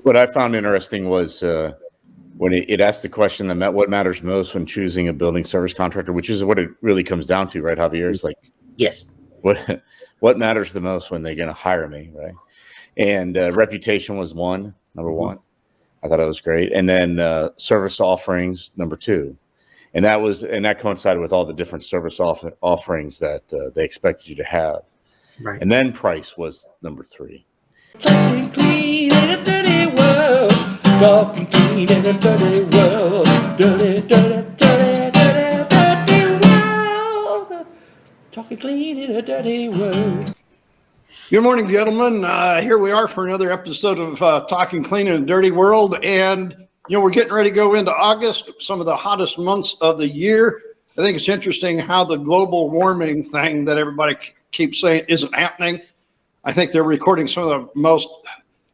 what I found interesting was when it asked the question that what matters most when choosing a building service contractor, which is what it really comes down to, right, Javier? It's like, yes, what matters the most when they're going to hire me, right? And reputation was number one. I thought it was great. And then service offerings, number two. And that coincided with all the different service offerings that they expected you to have. right. And then price was number three. Talking clean in a dirty world. Talking clean in a dirty world. Dirty, dirty, dirty, dirty, dirty world. Talking clean in a dirty world. Good morning, gentlemen. Here we are for another episode of Talking Clean in a Dirty World. And, we're getting ready to go into August, some of the hottest months of the year. I think it's interesting how the global warming thing that everybody keeps saying isn't happening. I think they're recording some of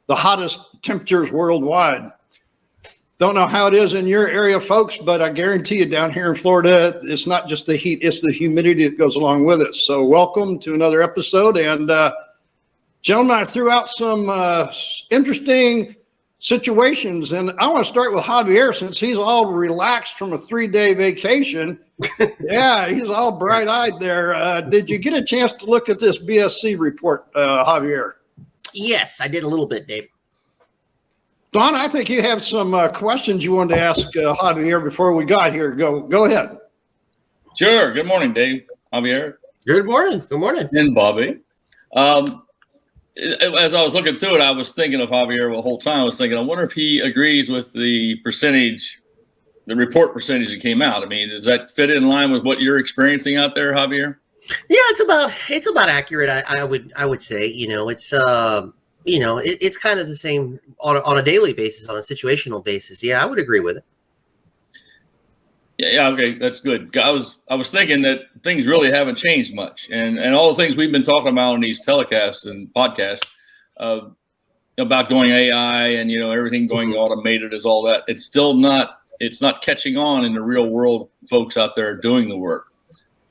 the hottest temperatures worldwide. Don't know how it is in your area, folks, but I guarantee you down here in Florida, it's not just the heat, it's the humidity that goes along with it. So welcome to another episode. And gentlemen, I threw out some interesting situations, and I want to start with Javier since he's all relaxed from a 3-day vacation. Yeah, he's all bright-eyed there. Did you get a chance to look at this BSC report, Javier? Yes, I did a little bit, Dave. Don, I think you have some questions you wanted to ask Javier before we got here. Go ahead. Sure. Good morning, Dave. Javier. Good morning. Good morning. And Bobby. As I was looking through it, I was thinking of Javier the whole time. I was thinking, I wonder if he agrees with the percentage, the report percentage that came out. I mean, does that fit in line with what you're experiencing out there, Javier? Yeah, it's about accurate. I would say, it's it's kind of the same on a daily basis, on a situational basis. Yeah, I would agree with it. Yeah, okay, that's good. I was thinking that things really haven't changed much, and all the things we've been talking about in these telecasts and podcasts about going AI and everything going automated is all that. It's still not catching on in the real world. Folks out there doing the work,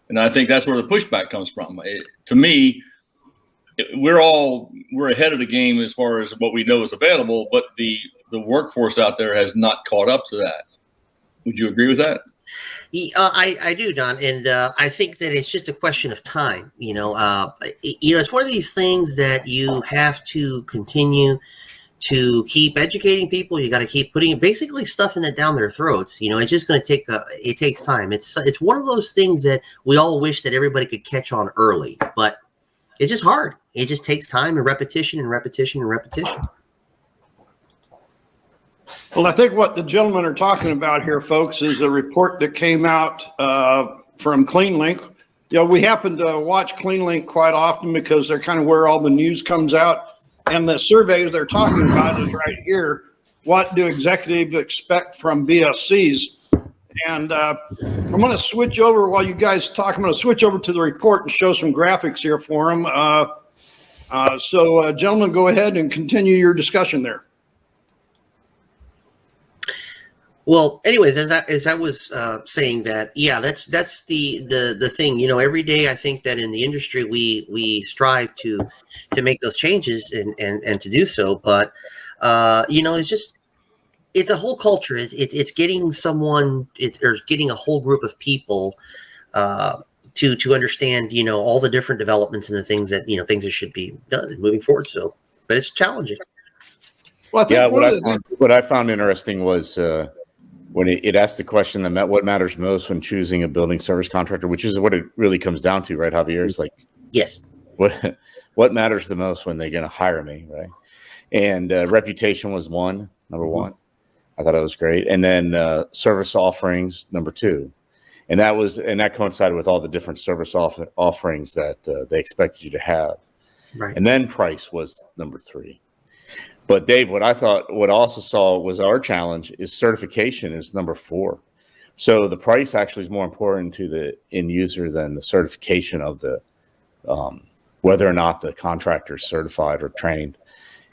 and I think that's where the pushback comes from. To me, we're ahead of the game as far as what we know is available, but the workforce out there has not caught up to that. Would you agree with that? I do, Don, and I think that it's just a question of time. It's one of these things that you have to continue to keep educating people. You got to keep putting basically stuffing it down their throats. It's just going to take it takes time. It's one of those things that we all wish that everybody could catch on early, but it's just hard. It just takes time and repetition and repetition and repetition. Well, I think what the gentlemen are talking about here, folks, is a report that came out from CleanLink. We happen to watch CleanLink quite often because they're kind of where all the news comes out. And the surveys they're talking about is right here. What do executives expect from BSCs? And I'm going to switch over while you guys talk. I'm going to switch over to the report and show some graphics here for them. So, gentlemen, go ahead and continue your discussion there. Well, anyways, as I was saying that, yeah, that's the thing. Every day I think that in the industry we strive to make those changes and to do so, but it's a whole culture. It's getting someone, or getting a whole group of people to understand all the different developments and the things that things that should be done and moving forward. So, but it's challenging. Well, I think what I found interesting was when it asked the question that what matters most when choosing a building service contractor, which is what it really comes down to, right, Javier? It's like, yes, what matters the most when they're going to hire me, right? And reputation was number one. I thought it was great. And then service offerings, number two. And that coincided with all the different service offerings that they expected you to have. Right. And then price was number three. But Dave, what I also saw was our challenge is certification is number four. So the price actually is more important to the end user than the certification of the whether or not the contractor is certified or trained.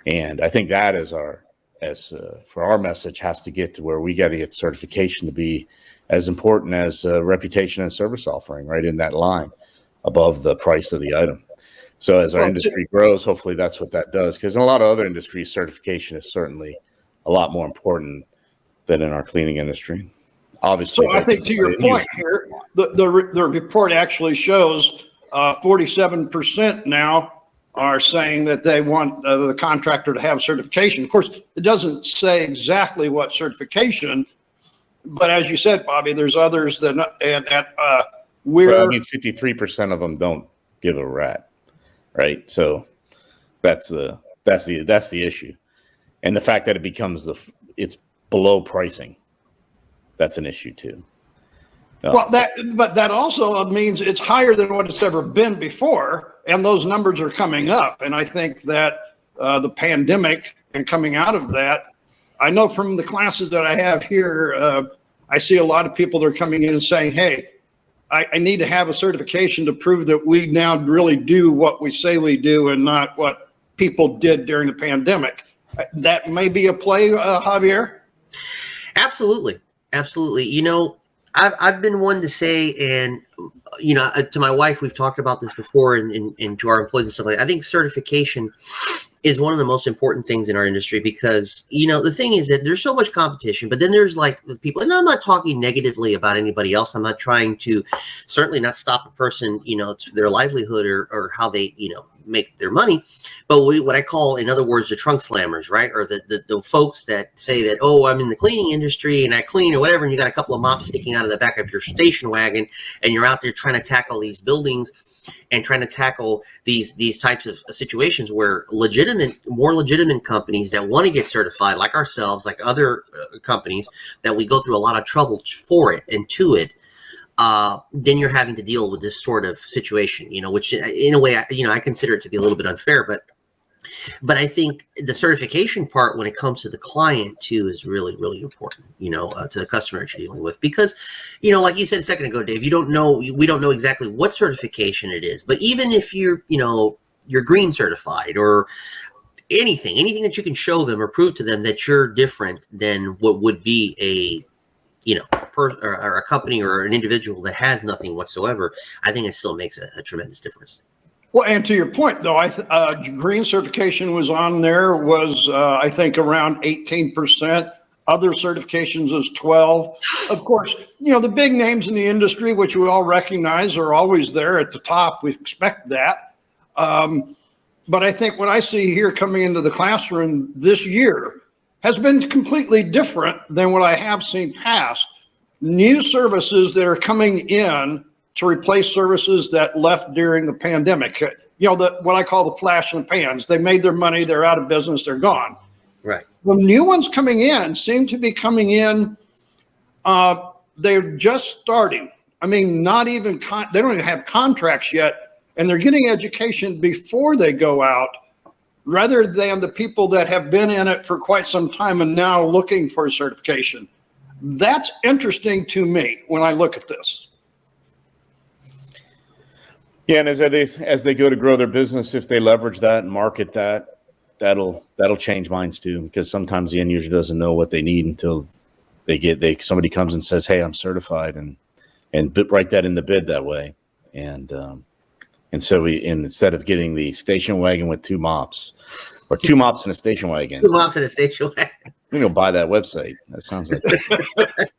And I think that is for our message has to get to where we got to get certification to be as important as reputation and service offering, right in that line above the price of the item. So as our industry grows, hopefully that's what that does. Because in a lot of other industries, certification is certainly a lot more important than in our cleaning industry. Obviously. So I think to your point here, the report actually shows 47% now are saying that they want the contractor to have certification. Of course, it doesn't say exactly what certification, but as you said, Bobby, there's others that Well, I mean, 53% of them don't give a rat, right? So that's the issue, and the fact that it's below pricing, that's an issue too. Well, that also means it's higher than what it's ever been before, and those numbers are coming up. And I think that the pandemic and coming out of that, I know from the classes that I have here, I see a lot of people that are coming in and saying, "Hey, I need to have a certification to prove that we now really do what we say we do and not what people did during the pandemic." That may be a play, Javier. Absolutely. I've been one to say, and to my wife, we've talked about this before, and to our employees and stuff like that. I think certification is one of the most important things in our industry because the thing is that there's so much competition, but then there's like the people, and I'm not talking negatively about anybody else. I'm not trying to certainly not stop a person, their livelihood or how they make their money, but what I call, in other words, the trunk slammers, right? Or the folks that say that, oh, I'm in the cleaning industry and I clean or whatever, and you got a couple of mops sticking out of the back of your station wagon, and you're out there trying to tackle these buildings and trying to tackle these types of situations where more legitimate companies that want to get certified, like ourselves, like other companies, that we go through a lot of trouble for it and to it. Then you're having to deal with this sort of situation, which in a way, I consider it to be a little bit unfair, but I think the certification part when it comes to the client too is really, really important, to the customer that you're dealing with, because, like you said a second ago, Dave, we don't know exactly what certification it is, but even if you're green certified or anything that you can show them or prove to them that you're different than what would be a a company or an individual that has nothing whatsoever, I think it still makes a tremendous difference. Well, and to your point, though, green certification was on there, I think around 18%. Other certifications is 12. Of course, the big names in the industry, which we all recognize, are always there at the top. We expect that. But I think what I see here coming into the classroom this year has been completely different than what I have seen past. New services that are coming in to replace services that left during the pandemic. What I call the flash in the pans. They made their money, they're out of business, they're gone. Right. The new ones coming in seem to be coming in, they're just starting. I mean, not even, they don't even have contracts yet, and they're getting education before they go out, rather than the people that have been in it for quite some time and now looking for a certification. That's interesting to me when I look at this. Yeah, and as they go to grow their business, if they leverage that and market that, that'll change minds too, because sometimes the end user doesn't know what they need until somebody comes and says, "Hey, I'm certified," and write that in the bid that way. And so instead of getting the station wagon with two mops, or two mops in a station wagon. Two mops in a station wagon. I'm going to buy that website. That sounds like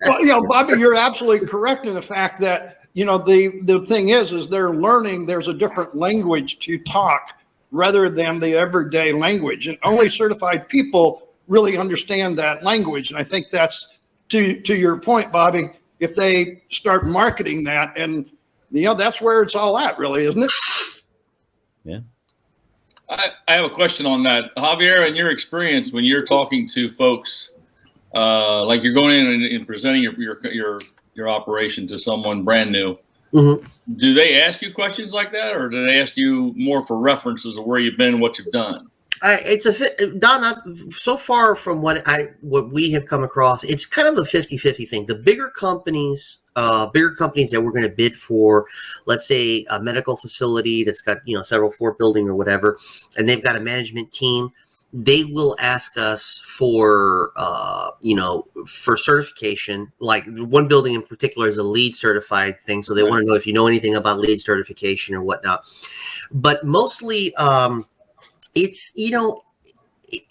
Well, Bobby, you're absolutely correct in the fact that, the thing is they're learning there's a different language to talk rather than the everyday language. And only certified people really understand that language. And I think that's, to your point, Bobby, if they start marketing that, and that's where it's all at, really, isn't it? Yeah. I have a question on that, Javier. In your experience, when you're talking to folks, like you're going in and presenting your operation to someone brand new, mm-hmm. Do they ask you questions like that, or do they ask you more for references of where you've been and what you've done? Don, so far from what we have come across, it's kind of a 50-50 thing. The bigger companies that we're going to bid for, let's say a medical facility that's got, several floor building or whatever, and they've got a management team, they will ask us for certification. Like one building in particular is a LEED certified thing. So they want to know if you know anything about LEED certification or whatnot. But mostly, it's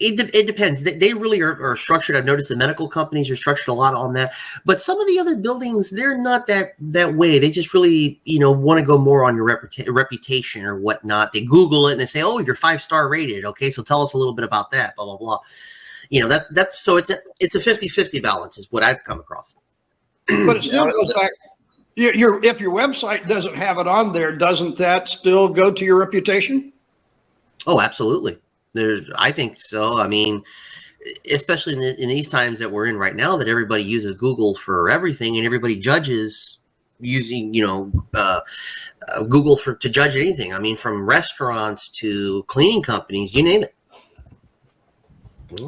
It depends. They really are structured. I've noticed the medical companies are structured a lot on that, but some of the other buildings, they're not that way. They just really, want to go more on your reputation or whatnot. They Google it and they say, "Oh, you're 5-star rated." Okay, so tell us a little bit about that. Blah blah blah. That's so it's a 50-50 balance is what I've come across. But it still goes back. If your website doesn't have it on there, doesn't that still go to your reputation? Oh, absolutely. I think so. I mean, especially in these times that we're in right now, that everybody uses Google for everything, and everybody judges using, Google to judge anything. I mean, from restaurants to cleaning companies, you name it.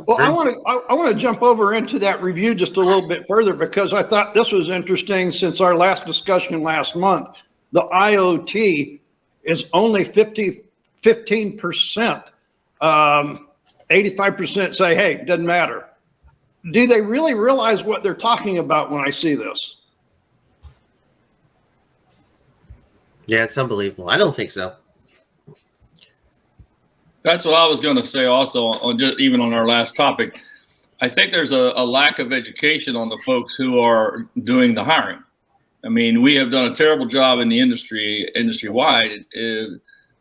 Well, I want to jump over into that review just a little bit further, because I thought this was interesting. Since our last discussion last month, the IoT is only 15%. 85% say, hey, doesn't matter. Do they really realize what they're talking about when I see this? Yeah, it's unbelievable. I don't think so. That's what I was going to say also on even on our last topic. I think there's a lack of education on the folks who are doing the hiring. I mean, we have done a terrible job in the industry-wide to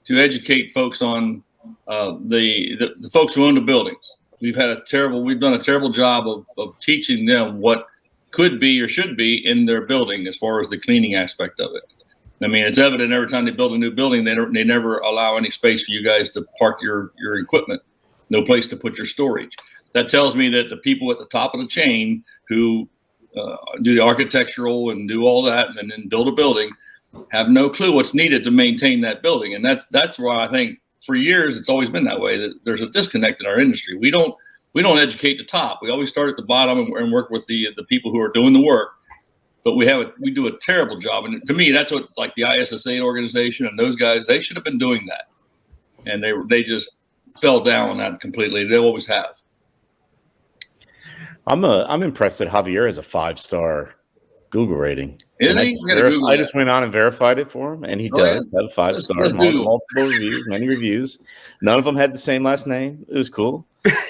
educate folks on the folks who own the buildings. We've done a terrible job of teaching them what could be or should be in their building as far as the cleaning aspect of it. I mean, it's evident every time they build a new building, they never allow any space for you guys to park your equipment, no place to put your storage. That tells me that the people at the top of the chain who do the architectural and do all that and then build a building have no clue what's needed to maintain that building. And that's why I think for years it's always been that way, that there's a disconnect in our industry. We don't educate the top. We always start at the bottom and work with the people who are doing the work. But we do a terrible job. And to me, that's what, like the ISSA organization and those guys, they should have been doing that. And they just fell down on that completely. They always have. I'm impressed that Javier has a 5-star Google rating. Is he? I just went on and verified it for him, and he does have 5 stars, multiple reviews, many reviews. None of them had the same last name. It was cool.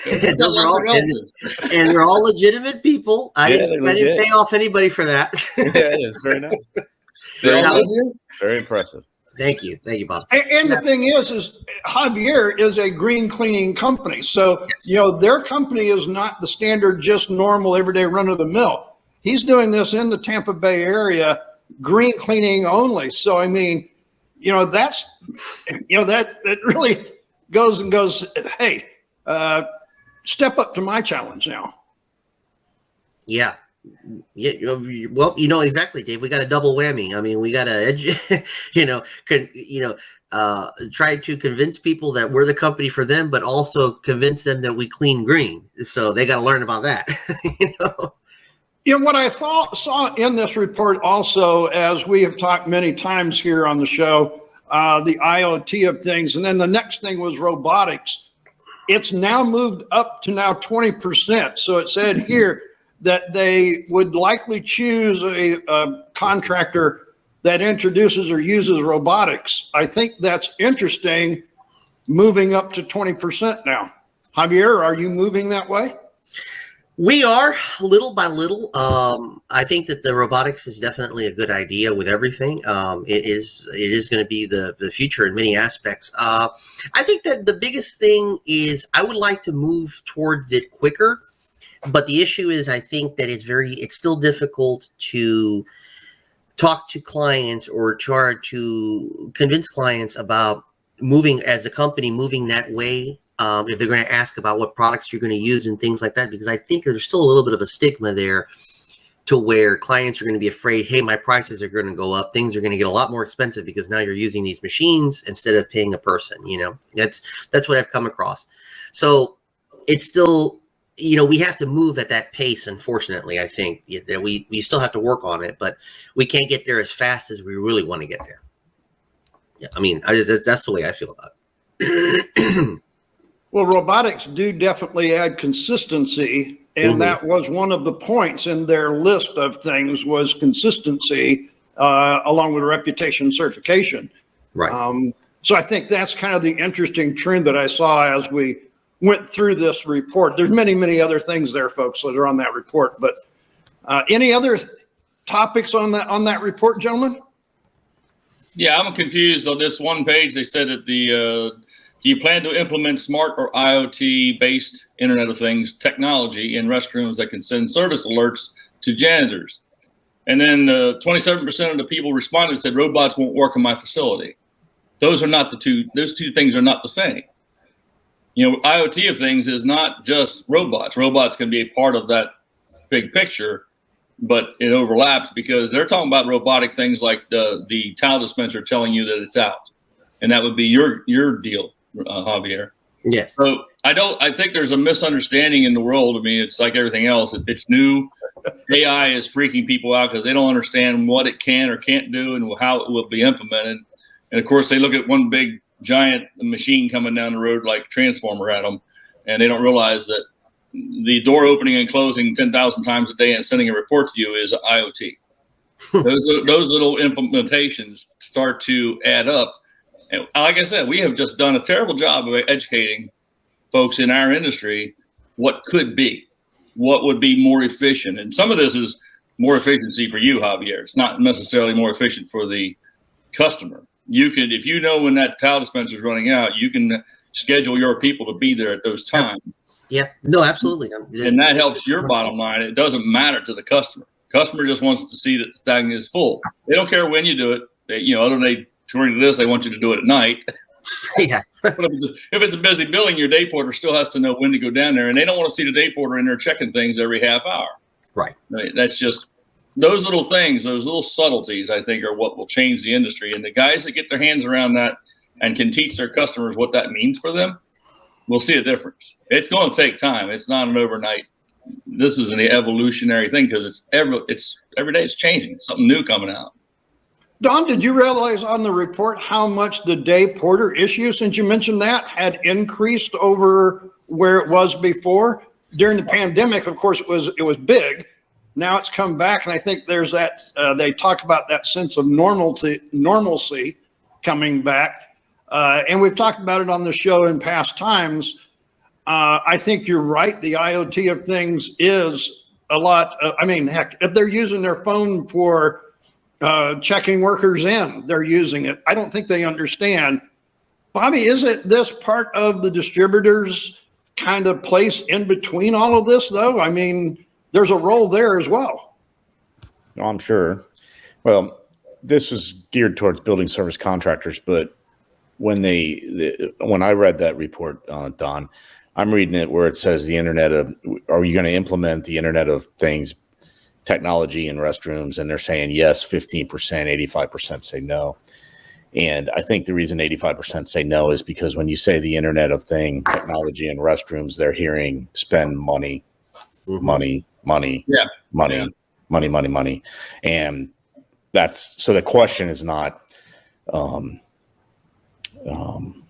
And they're all legitimate people. I didn't pay off anybody for that. Yeah, it is very nice. Very impressive. Thank you, Bob. And the thing is Javier is a green cleaning company, so their company is not the standard, just normal, everyday run of the mill. He's doing this in the Tampa Bay area, green cleaning only. So I mean, that really goes. Hey, step up to my challenge now. Yeah. Well, exactly, Dave. We got a double whammy. I mean, we got to, try to convince people that we're the company for them, but also convince them that we clean green. So they got to learn about that. What I saw in this report also, as we have talked many times here on the show, the IoT of things, and then the next thing was robotics. It's now moved up to now 20%. So it said here that they would likely choose a contractor that introduces or uses robotics. I think that's interesting, moving up to 20% now. Javier, are you moving that way? We are, little by little. I think that the robotics is definitely a good idea with everything. It is going to be the future in many aspects. I think that the biggest thing is I would like to move towards it quicker, but the issue is I think that it's still difficult to talk to clients or try to convince clients about moving as a company, moving that way. If they're going to ask about what products you're going to use and things like that, because I think there's still a little bit of a stigma there to where clients are going to be afraid, hey, my prices are going to go up. Things are going to get a lot more expensive because now you're using these machines instead of paying a person. That's what I've come across. So it's still, we have to move at that pace. Unfortunately, I think that we still have to work on it, but we can't get there as fast as we really want to get there. Yeah, I mean, that's the way I feel about it. Well, robotics do definitely add consistency, and that was one of the points in their list of things was consistency, along with reputation certification. Right. So I think that's kind of the interesting trend that I saw as we went through this report. There's many, many other things there, folks, that are on that report. But any other topics on that report, gentlemen? Yeah, I'm confused on this one page. They said that do you plan to implement smart or IoT-based Internet of Things technology in restrooms that can send service alerts to janitors? And then 27% of the people responded and said robots won't work in my facility. Those two things are not the same. You know, IoT of things is not just robots. Robots can be a part of that big picture, but it overlaps because they're talking about robotic things like the towel dispenser telling you that it's out. And that would be your deal, Javier. Yes. So I think there's a misunderstanding in the world. I mean, it's like everything else. It's new. AI is freaking people out because they don't understand what it can or can't do and how it will be implemented. And of course, they look at one big giant machine coming down the road like a transformer at them, and they don't realize that the door opening and closing 10,000 times a day and sending a report to you is IoT. Those little implementations start to add up. And like I said, we have just done a terrible job of educating folks in our industry what could be, what would be more efficient. And some of this is more efficiency for you, Javier. It's not necessarily more efficient for the customer. You could, if you know when that towel dispenser is running out, you can schedule your people to be there at those times. Yeah, no, absolutely. And that helps your bottom line. It doesn't matter to the customer. Customer just wants to see that the thing is full. They don't care when you do it. Other than according to this, they want you to do it at night. Yeah. But if it's a busy building, your day porter still has to know when to go down there, and they don't want to see the day porter in there checking things every half hour. Right. That's just those little things, those little subtleties, I think, are what will change the industry. And the guys that get their hands around that and can teach their customers what that means for them, we'll see a difference. It's going to take time. It's not an overnight. This is an evolutionary thing because every day it's changing. Something new coming out. Don, did you realize on the report how much the day porter issue, since you mentioned that, had increased over where it was before? During the pandemic, of course, it was big. Now it's come back, and I think there's that, they talk about that sense of normalcy coming back. And we've talked about it on the show in past times. I think you're right. The IoT of things is a lot. Heck, if they're using their phone for checking workers in, they're using it. I don't think they understand. Bobby, isn't this part of the distributors kind of place in between all of this, though? I mean, there's a role there as well. No, I'm sure. Well, this is geared towards building service contractors, but when I read that report, Don, I'm reading it where it says are you going to implement the Internet of Things technology in restrooms? And they're saying yes, 15%, 85% say no. And I think the reason 85% say no is because when you say the Internet of Thing technology in restrooms, they're hearing spend money, money. Yeah. Money. And so the question is not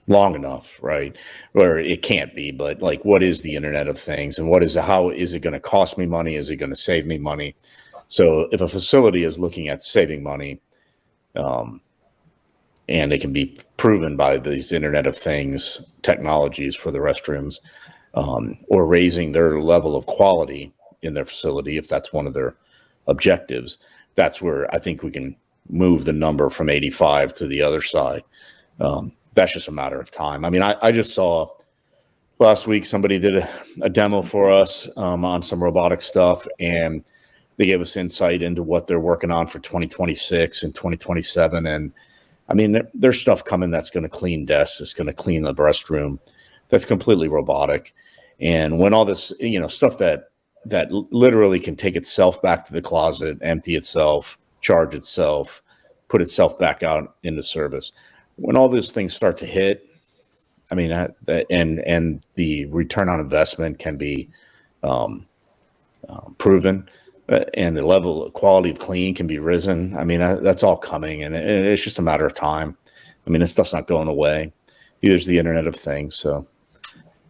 long enough, right? Or it can't be, but like, what is the Internet of Things, and how is it going to cost me money? Is it going to save me money? So if a facility is looking at saving money, and it can be proven by these Internet of Things technologies for the restrooms, or raising their level of quality in their facility, if that's one of their objectives, that's where I think we can move the number from 85 to the other side. That's just a matter of time. I mean, I just saw last week somebody did a demo for us on some robotic stuff, and they gave us insight into what they're working on for 2026 and 2027. And I mean, there's stuff coming that's going to clean desks, it's going to clean the restroom, that's completely robotic. And when all this, stuff that literally can take itself back to the closet, empty itself, charge itself, put itself back out into service. When all those things start to hit, I mean, and the return on investment can be proven, and the level of quality of clean can be risen. I mean, that's all coming, and it's just a matter of time. I mean, this stuff's not going away. There's the Internet of Things. So,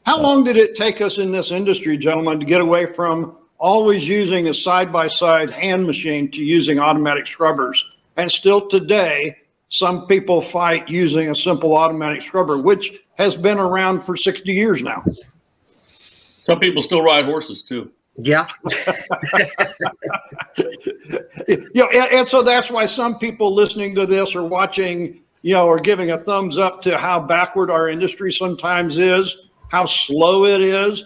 how long did it take us in this industry, gentlemen, to get away from always using a side-by-side hand machine to using automatic scrubbers? And still today, some people fight using a simple automatic scrubber, which has been around for 60 years now. Some people still ride horses too. Yeah. And so that's why some people listening to this or watching, are giving a thumbs up to how backward our industry sometimes is, how slow it is.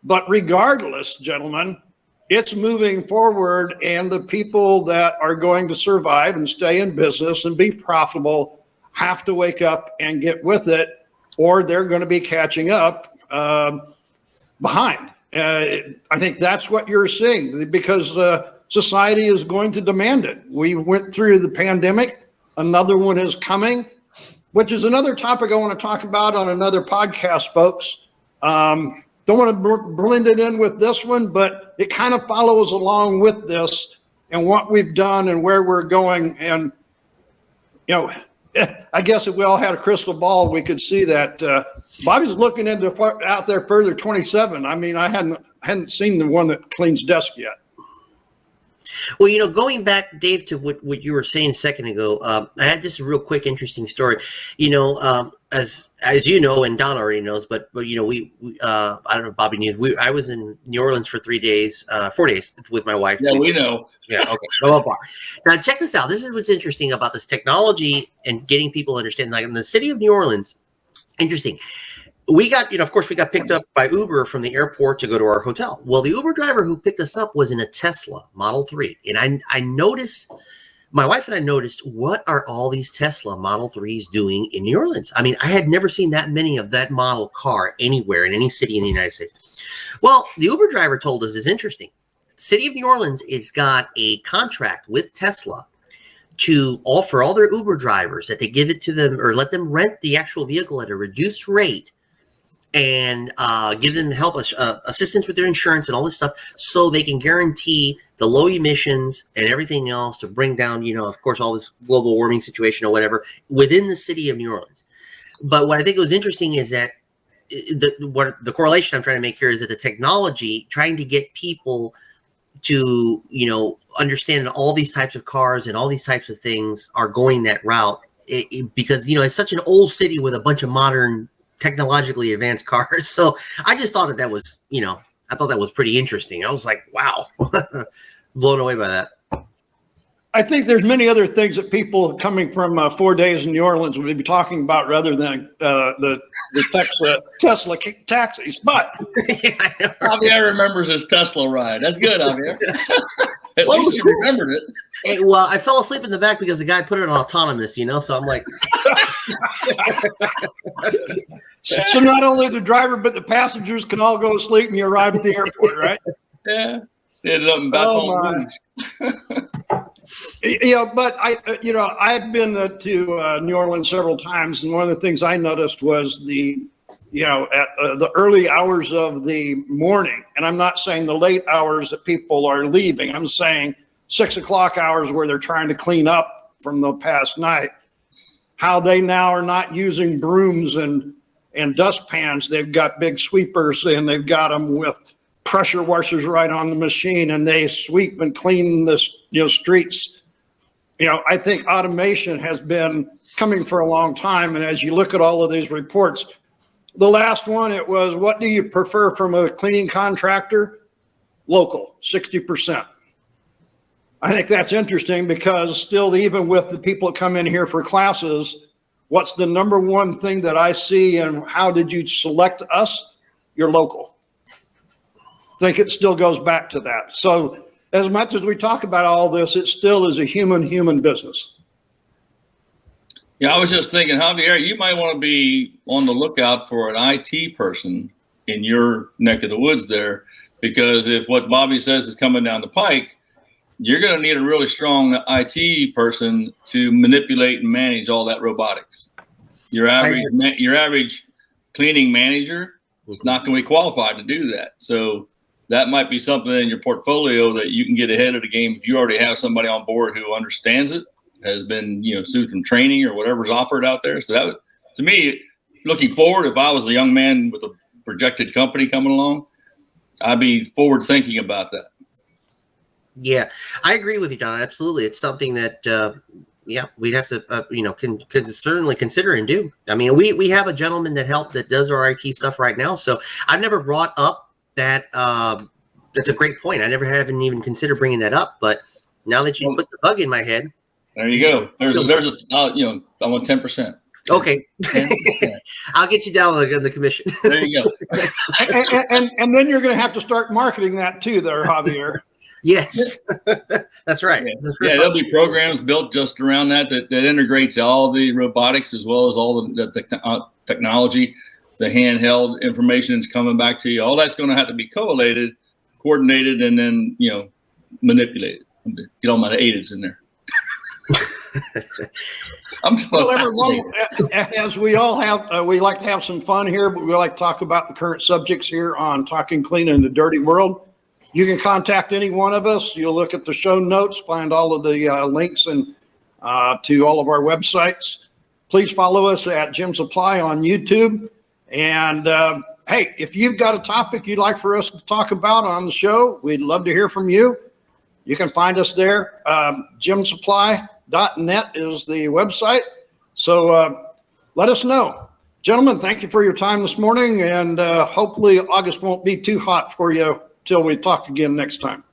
But regardless, gentlemen, it's moving forward, and the people that are going to survive and stay in business and be profitable have to wake up and get with it, or they're going to be catching up behind. I think that's what you're seeing, because society is going to demand it. We went through the pandemic. Another one is coming, which is another topic I want to talk about on another podcast, folks. Don't want to blend it in with this one, but it kind of follows along with this and what we've done and where we're going. And, I guess if we all had a crystal ball, we could see that. Bobby's looking out there further, 27. I mean, I hadn't seen the one that cleans desk yet. Well, going back, Dave, to what you were saying a second ago, I had just a real quick, interesting story. As you know, and Don already knows, but we I don't know if Bobby knew. I was in New Orleans for 4 days with my wife. Yeah, we know. Yeah, okay. Blah, blah, blah. Now, check this out. This is what's interesting about this technology and getting people to understand. Like in the city of New Orleans, interesting. We got, of course, we got picked up by Uber from the airport to go to our hotel. Well, the Uber driver who picked us up was in a Tesla Model 3. And I noticed, my wife and I noticed, what are all these Tesla Model 3s doing in New Orleans? I mean, I had never seen that many of that model car anywhere in any city in the United States. Well, the Uber driver told us it's interesting. The city of New Orleans has got a contract with Tesla to offer all their Uber drivers that they give it to them or let them rent the actual vehicle at a reduced rate and give them help, assistance with their insurance and all this stuff, so they can guarantee the low emissions and everything else to bring down, of course, all this global warming situation or whatever within the city of New Orleans. But what I think was interesting is that the correlation I'm trying to make here is that the technology, trying to get people to, understand all these types of cars and all these types of things are going that route because, it's such an old city with a bunch of modern, technologically advanced cars. So I just thought that was, I thought that was pretty interesting. I was like, wow, blown away by that. I think there's many other things that people coming from 4 days in New Orleans would be talking about rather than the Tesla taxis. But Javier remembers his Tesla ride. That's good, Javier. At least you remembered it. Hey, well, I fell asleep in the back because the guy put it on autonomous, so I'm like. So not only the driver, but the passengers can all go to sleep and you arrive at the airport, right? Yeah. They ended up back home. But I've been to New Orleans several times, and one of the things I noticed was at the early hours of the morning, and I'm not saying the late hours that people are leaving. I'm saying 6 o'clock hours where they're trying to clean up from the past night. How they now are not using brooms and dustpans. They've got big sweepers, and they've got them with pressure washers right on the machine, and they sweep and clean the streets. I think automation has been coming for a long time, and as you look at all of these reports, the last one, it was, what do you prefer from a cleaning contractor? Local, 60%. I think that's interesting because still, even with the people that come in here for classes, what's the number one thing that I see, and how did you select us? You're local. I think it still goes back to that. So as much as we talk about all this, it still is a human business. Yeah, I was just thinking, Javier, you might want to be on the lookout for an IT person in your neck of the woods there, because if what Bobby says is coming down the pike, you're going to need a really strong IT person to manipulate and manage all that robotics. Your average cleaning manager is not going to be qualified to do that. So that might be something in your portfolio that you can get ahead of the game if you already have somebody on board who understands it, has been, through some training or whatever's offered out there. So that would, to me, looking forward, if I was a young man with a projected company coming along, I'd be forward thinking about that. Yeah, I agree with you, Don. Absolutely. It's something that, we'd have to, can certainly consider and do. I mean, we have a gentleman that does our IT stuff right now. So I've never brought up that's a great point. I never haven't even considered bringing that up, but now that you put the bug in my head, there you go. There's a I want 10%. okay, I'll get you down on the commission. There you go. And then you're going to have to start marketing that too, there, Javier. Yes, that's right. Yeah. That's right. Yeah, there'll be programs built just around that integrates all the robotics as well as all the technology, the handheld information that's coming back to you. All that's going to have to be collated, coordinated, and then manipulated. Get all my aids in there. Well, everyone, as we all have, we like to have some fun here, but we like to talk about the current subjects here on Talking Clean in the Dirty World. You can contact any one of us. You'll look at the show notes, find all of the links and to all of our websites. Please follow us at Jim Supply on YouTube. And hey, if you've got a topic you'd like for us to talk about on the show, we'd love to hear from you. You can find us there. JimSupply.net is the website. So let us know. Gentlemen, thank you for your time this morning. And hopefully August won't be too hot for you till we talk again next time.